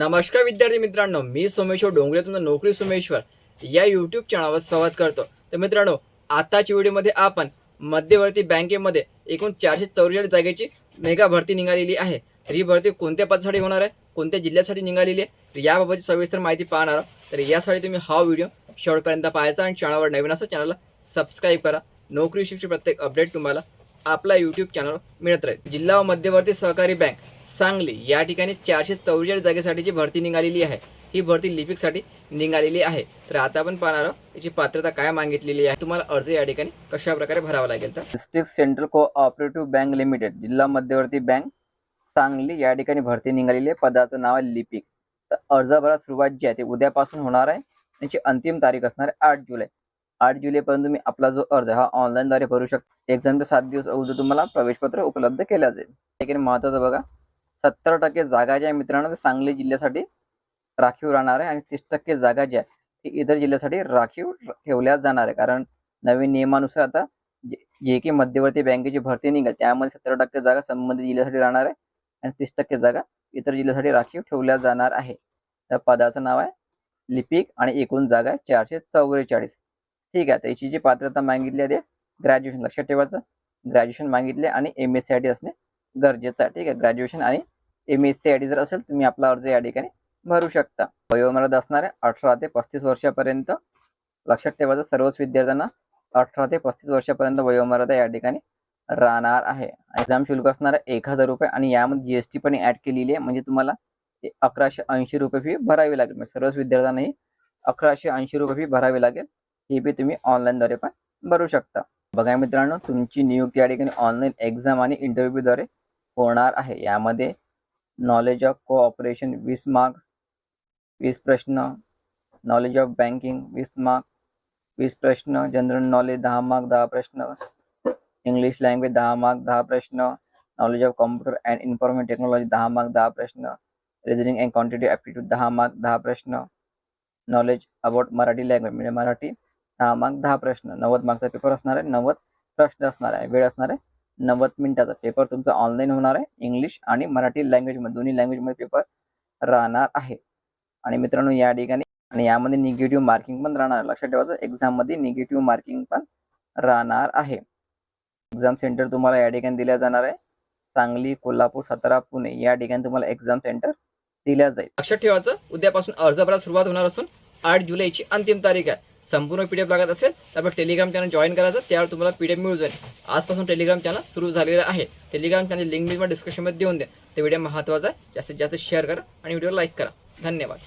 नमस्कार विद्यार्थी मित्रांनो, मी सोमेश्वर डोंगरे तुमचा नोकरी सोमेश्वर या यूट्यूब चॅनलवर संवाद करतो। तर मित्रांनो, आताच्या व्हिडिओमध्ये आपण मध्यवर्ती बँकेमध्ये एकूण 444 जागेची मेगा भरती निघालेली आहे। तर ही भरती कोणत्या पदासाठी होणार आहे, कोणत्या जिल्ह्यासाठी निघालेली आहे, तर याबाबतची सविस्तर माहिती पाहणार आहोत। तर यासाठी तुम्ही हा व्हिडिओ शेवटपर्यंत पाहायचा आणि चॅनलवर नवीन असेल चॅनलला सबस्क्राईब करा। नोकरी शिक्षण प्रत्येक अपडेट तुम्हाला आपला यूट्यूब चॅनलवर मिळत राहील। जिल्हा व मध्यवर्ती सहकारी बँक सांगली या ठिकाणी 444 जागेसाठीची भरती निघालेली आहे। ही भरती लिपिकसाठी निघालेली आहे। तर आता आपण पाहणार आहोत याची पात्रता काय मागितलेली आहे, तुम्हाला अर्ज या ठिकाणी कशा प्रकारे भरावा लागेल। तर district central cooperative bank limited जिल्हा मध्यवर्ती बँक सांगली या ठिकाणी भरती निघालेली आहे। पदाचं नाव आहे लिपिक। तर अर्ज भरायला सुरुवात जी आहे ते उद्यापासून होणार आहे। त्याची अंतिम तारीख असणार आहे 8 जुलै। 8 जुलैपर्यंत तुम्ही आपला जो अर्ज हा ऑनलाईनद्वारे भरू शकता। एक्झामच्या 7 दिवस अगोदर तुम्हाला प्रवेशपत्र उपलब्ध केलं जाईल। ठिकाणी महत्त्वाचं बघा, 70% जागा ज्या मित्रांनो ते सांगली जिल्ह्यासाठी राखीव राहणार आहे आणि 30% जागा ज्या ती इतर जिल्ह्यासाठी राखीव ठेवल्या जाणार आहे। कारण नवीन नियमानुसार आता जे की मध्यवर्ती बँकेची भरती निघेल त्यामध्ये 70% जागा संबंधित जिल्ह्यासाठी राहणार आहे आणि 30% जागा इतर जिल्ह्यासाठी राखीव ठेवल्या जाणार आहे। त्या पदाचं नाव आहे लिपिक आणि एकूण जागा आहे 444। ठीक आहे, त्याची जी पात्रता मागितली आहे ते ग्रॅज्युएशन, लक्षात ठेवायचं, ग्रॅज्युएशन मागितले आणि MSc असणे गरजेचं आहे। ठीक आहे, ग्रॅज्युएशन आणि MSc जर असेल तुम्ही आपला अर्ज या ठिकाणी भरू शकता। वयोमर्यादा असणार आहे 18 ते 35 वर्षापर्यंत। लक्षात ठेवायचं, सर्वच विद्यार्थ्यांना 18 ते 35 वर्षापर्यंत वयोमर्यादा या ठिकाणी राहणार आहे। एक्झाम शुल्क असणार आहे 1000 रुपये आणि यामध्ये GST पण ऍड केलेली आहे, म्हणजे तुम्हाला 1180 रुपये फी भरावी लागेल। म्हणजे सर्वच विद्यार्थ्यांना 1180 रुपये फी भरावी लागेल। ही फी तुम्ही ऑनलाईनद्वारे पण भरू शकता। बघा मित्रांनो, तुमची नियुक्ती या ठिकाणी ऑनलाईन एक्झाम आणि इंटरव्ह्यूद्वारे होणार आहे। यामध्ये नॉलेज ऑफ कोऑपरेशन 20 मार्क्स, 20 प्रश्न, नॉलेज ऑफ बँकिंग 20 मार्क, 20 प्रश्न, जनरल नॉलेज 10 मार्क 10 प्रश्न, इंग्लिश लँग्वेज 10 मार्क 10 प्रश्न, knowledge of computer and information technology 10 mark 10 प्रश्न, reasoning and quantitative aptitude 10 mark 10 प्रश्न, नॉलेज अबाउट मराठी लँग्वेज म्हणजे मराठी 10 मार्क 10 प्रश्न। 90 मार्कचा पेपर असणार आहे, 90 प्रश्न असणार आहे, वेळ असणार आहे 90 मिनिटाचा। पेपर तुमचा ऑनलाईन होणार आहे। इंग्लिश आणि मराठी लँग्वेजमध्ये दोन्ही लँग्वेजमध्ये पेपर राहणार आहे। आणि मित्रांनो या ठिकाणी आणि यामध्ये निगेटिव्ह मार्किंग पण राहणार आहे। लक्षात ठेवायचं, एक्झाममध्ये निगेटिव्ह मार्किंग पण राहणार आहे। एक्झाम सेंटर तुम्हाला या ठिकाणी दिल्या जाणार आहे। सांगली, कोल्हापूर, सातारा, पुणे या ठिकाणी तुम्हाला एक्झाम सेंटर दिल्या जाईल। लक्षात ठेवायचं, उद्यापासून अर्ज भरायला सुरुवात होणार असून 8 जुलैची अंतिम तारीख आहे। संपूर्ण PDF लागत असेल तर आपण टेलिग्राम चॅनल जॉईन करायचं, त्यावर तुम्हाला PDF मिळून जाईल। आजपासून टेलिग्राम चॅनल सुरू झालेलं आहे। टेलिग्राम चॅनल लिंक मी डिस्क्रिप्शनमध्ये देऊन द्या। ते व्हिडिओ महत्त्वाचा आहे, जास्तीत जास्त शेअर करा आणि व्हिडिओ लाईक करा। धन्यवाद।